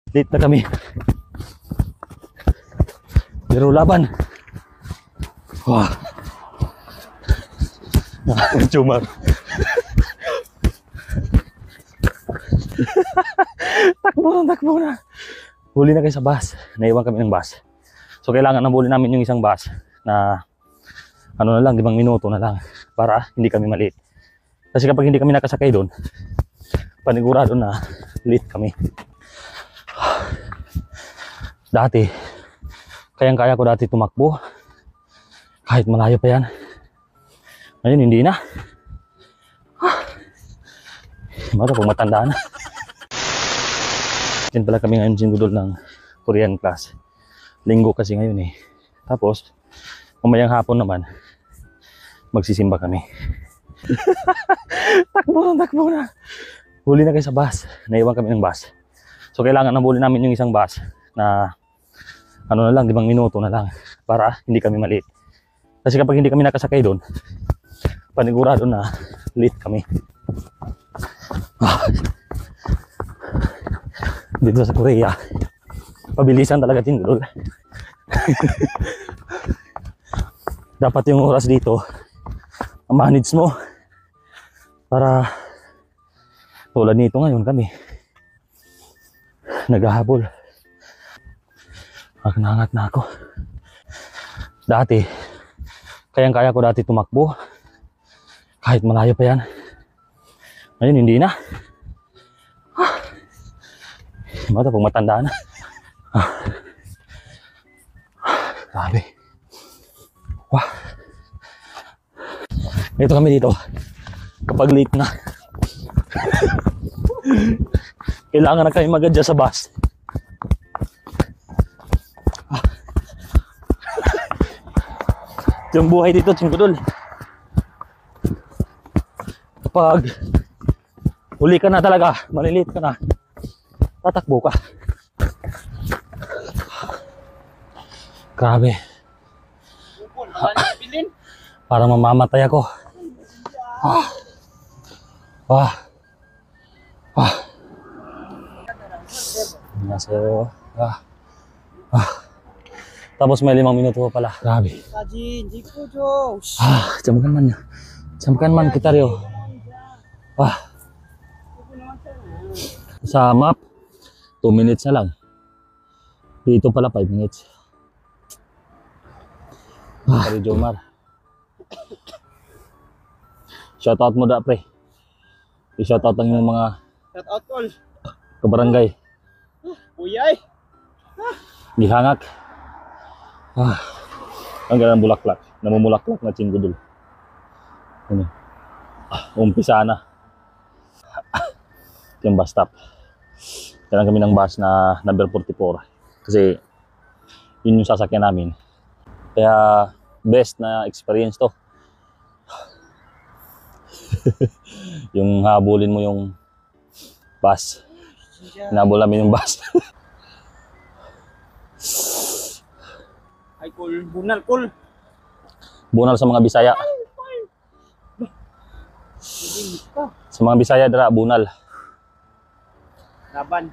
Late na kami. Pero laban. Wah. Jumar. Takbo na. Huli na kayo sa bus. Naiwan kami ng bus. So kailangan nabuli namin yung isang bus na ano na lang, 5 minuto na lang para hindi kami malate. Kasi kapag hindi kami nakasakay doon, panigurado na late kami. Dati, kayang-kaya ko dati tumakbo. Kahit malayo pa yan. Ngayon, hindi na. Mata pag matanda na. Yan pala kami ngayon singgudol ng Korean class. Linggo kasi ngayon eh. Tapos, mamayang hapon naman, magsisimba kami. Takbo na. Huli na kayo sa bus. Naiwan kami ng bus. So kailangan nabuli namin yung isang bus na ano na lang, 5 minuto na lang para hindi kami malate. Kasi kapag hindi kami nakasakay doon, panigurado na late kami. Dito sa Korea, pabilisan talaga tindol. Dapat yung oras dito manage mo para tulad nito ngayon kami naghahabol. Nangangat na ako. Dati kayang-kaya ko dati tumakbo kahit malayo pa yan. Ngayon hindi na. Mata pag matanda na. Grabe. Wah. Ito kami dito. Kapag late na. Kailangan na kami mag-adjust sa bus. Yung buhay dito, Chinggudol. Kapag huli ka na talaga, malilate ka na, tatakbo ka. Grabe. Parang mamamatay ako. Tapos may 5 minuto pa pala. Grabe. Jamkan man kita rio. Sa map 2 minutes na lang. Dito pala 5 minutes. Dari Jomar. Shoutout mo da pre. I-shoutout lang yung mga shoutout call kabarangay. Uyay. Gihangak. Ang ganang bulaklak. Namumulaklak na Chinggudol. Ano? Umpisa na. Yung bus stop. Kailan kami ng bus na number 44. Kasi yun yung sasakyan namin. Kaya best na experience to. Yung habulin mo yung bus. Hinabol namin yung bus. Ay cool, bunal cool. Bunal sa mga Bisaya. Sa mga Bisaya dara bunal. Laban.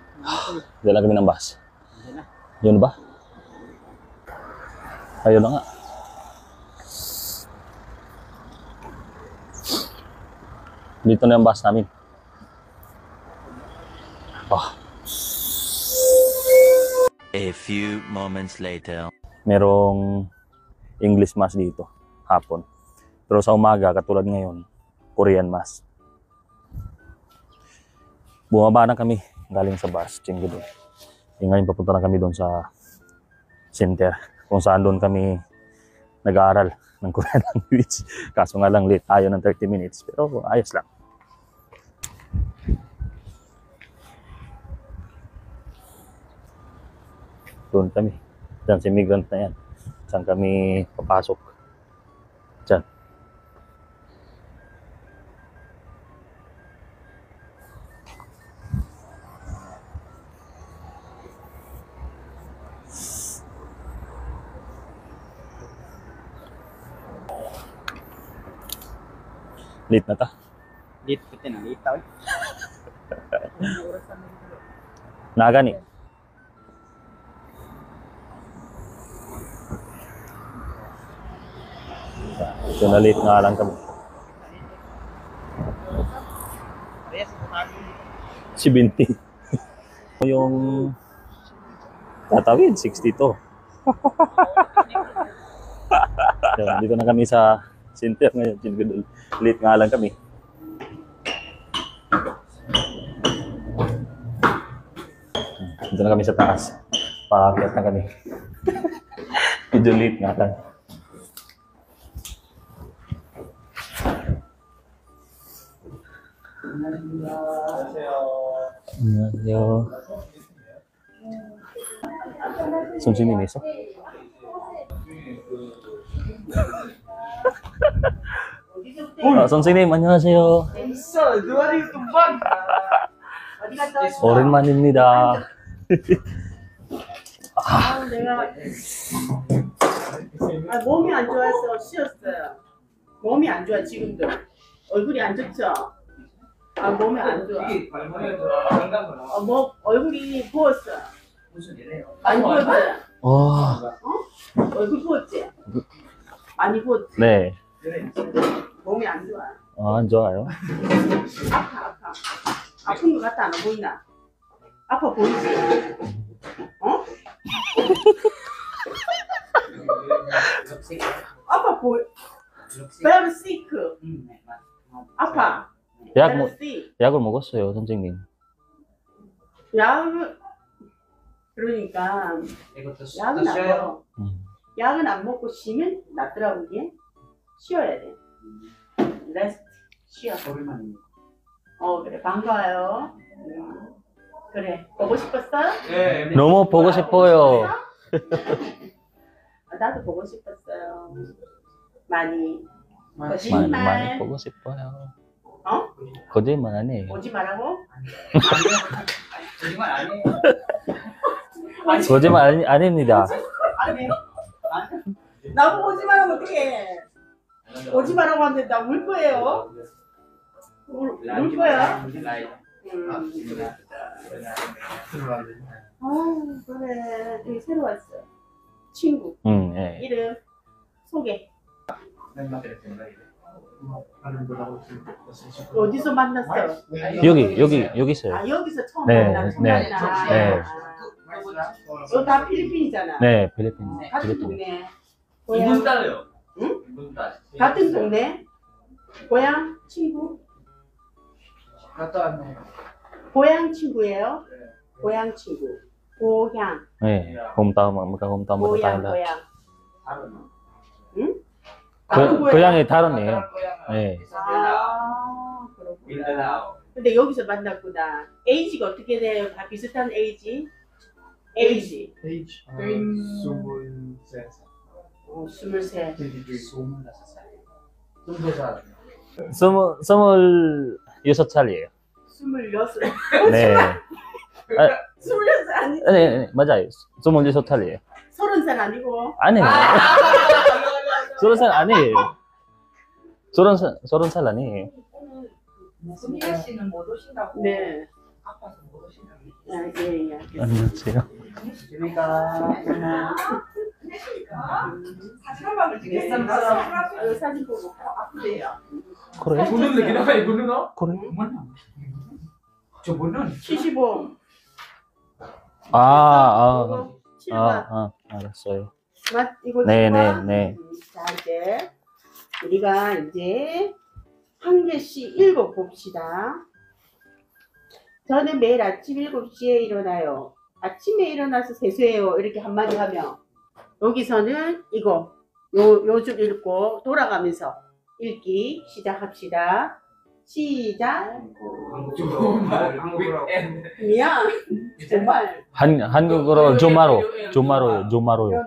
Dala kami ng bus. Yun ba? Ayun na nga. Dito na yung bus namin. A few moments later. Merong English mass dito, hapon. Pero sa umaga, katulad ngayon, Korean mass. Bumaba na kami, galing sa bus, Chinggudol. Ngayon papunta na kami doon sa center, kung saan doon kami nag-aaral ng Korean language. Kaso nga lang late, ayaw ng 30 minutes, pero ayos lang. Doon kami. Diyan si immigrant na yan. Saan kami papasok. Diyan. Late na ta. Late kita na, late tao. Naga ni. So, na-late nga lang kami. Yes, Si Binti. Yung tatawid, 62. So, dito na kami sa center ngayon. Late nga lang kami. Dito na kami sa taas. Pakakyat na kami. Medyo late nga lang. 안녕하세요. 선생님이세요? 선생님 안녕하세요. 있어. 누아리 tumban. 오랜만입니다. 내가 몸이 안 좋아서 쉬었어요. 몸이 안 좋아 지금도. 얼굴이 안 좋죠? 몸이 안 좋아. 얼굴이 부었어. 많이 부었어요. 얼굴 부었지? 많이 부었지? 네. 몸이 안 좋아. 안 좋아요. 아파. 아픈 것 같아 안 보이나? 아파 보이지? 아파 보이. Very sick. 아파. Very sick. 약을 먹었어요, 선생님. 약을 그러니까 약은 안 먹어. 약은 안 먹고 쉬면 낫더라고 이게. 쉬어야 돼. 레스트 쉬어. 그래 반가워요. 그래 보고 싶었어? 네. 너무 보고 싶어요. 나도 보고 싶었어요. 많이. 많이 거짓말. 보고 싶어요. 거짓말 아니에요. 오지 말라고? 거짓말 아니에요. 거짓말 아닙니다. 아니. 나보고 오지 말라면 어떡해. 오지 말라고 하는데 나 울 거예요. 울 거야. 그래. 여기 새로 왔어. 친구. 예. 이름 소개. 어디서 만났어? 여기 있어요. 여기서 처음 네, 만났어. 네, 네. 너 다 필리핀이잖아. 네, 필리핀. 같은 동네. 이분 고향 따로요. 응? 이분 따. 같은 동네. 고향 친구. 갔다 왔네. 고향 친구예요. 고향 친구. 고향. 네, magka-hometown mo tayo lahat. 고향. 응? 고향이 다르네요. 네. 그렇구나. 민다나오. 근데 여기서 만났구나. 에이지가 어떻게 돼요? 다 비슷한 에이지? 에이지. Age. 23. 26살이에요. 26. 네. 26살 아니? 네, 맞아요. 26살이에요. 30살 아니고? 아니에요. 30살 아니에요. 30살 아니에요. 수미아 씨는 못 오신다고. 네. 아파서 못 오신다고. 예. 안녕하세요. 사진 한 방을 찍겠습니다. 사진 보고 아프대요. 그래? 분은 기나가 이분은 어? 그래? 저분은 75. 아, 7번. 알았어요. 이거 네, 7번? 네. 자, 이제 우리가 이제 한 개씩 읽어봅시다. 저는 매일 아침 7시에 일어나요. 아침에 일어나서 세수해요. 이렇게 한마디 하면 여기서는 이거 요 줄 읽고 돌아가면서 읽기 시작합시다. 시작. 미안. 정말. 한국어로 조마로요.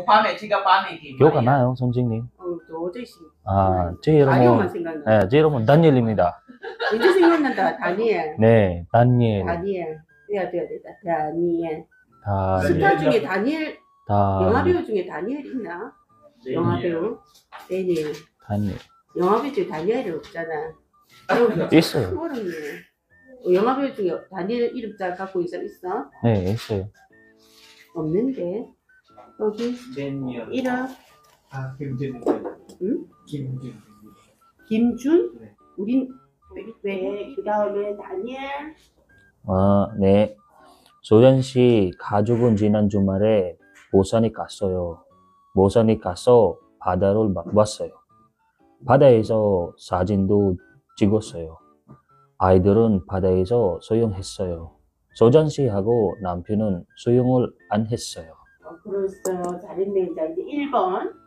밤에 지가 밤에 기억 안 나요, 선생님? 도저히 제 이름은 다니엘만 생각나. 제 이름은 다니엘입니다. 이제 생각난다. 다니엘. 네, 다니엘. 돼야 되다. 다니엘. 스타 중에 다니엘, 영화 배우 중에 다니엘 있나? 영화 배우? 다니엘. 영화 배우 중에 다니엘이 없잖아. 있어요. 어렵네. 영화 배우 중에 다니엘 이름자 갖고 있는 사람 있어? 네, 있어요. 없는데. 여기 이름 응? 김준. 김준? 네. 우린 왜? 그 다음에 다니엘. 아, 네. 소연 씨 가족은 지난 주말에 부산에 갔어요. 부산에 가서 바다를 봤어요. 바다에서 사진도 찍었어요. 아이들은 바다에서 수영했어요. 소전 씨하고 남편은 수영을 안 했어요. 그랬어요. 잘했네. 자, 이제 1번.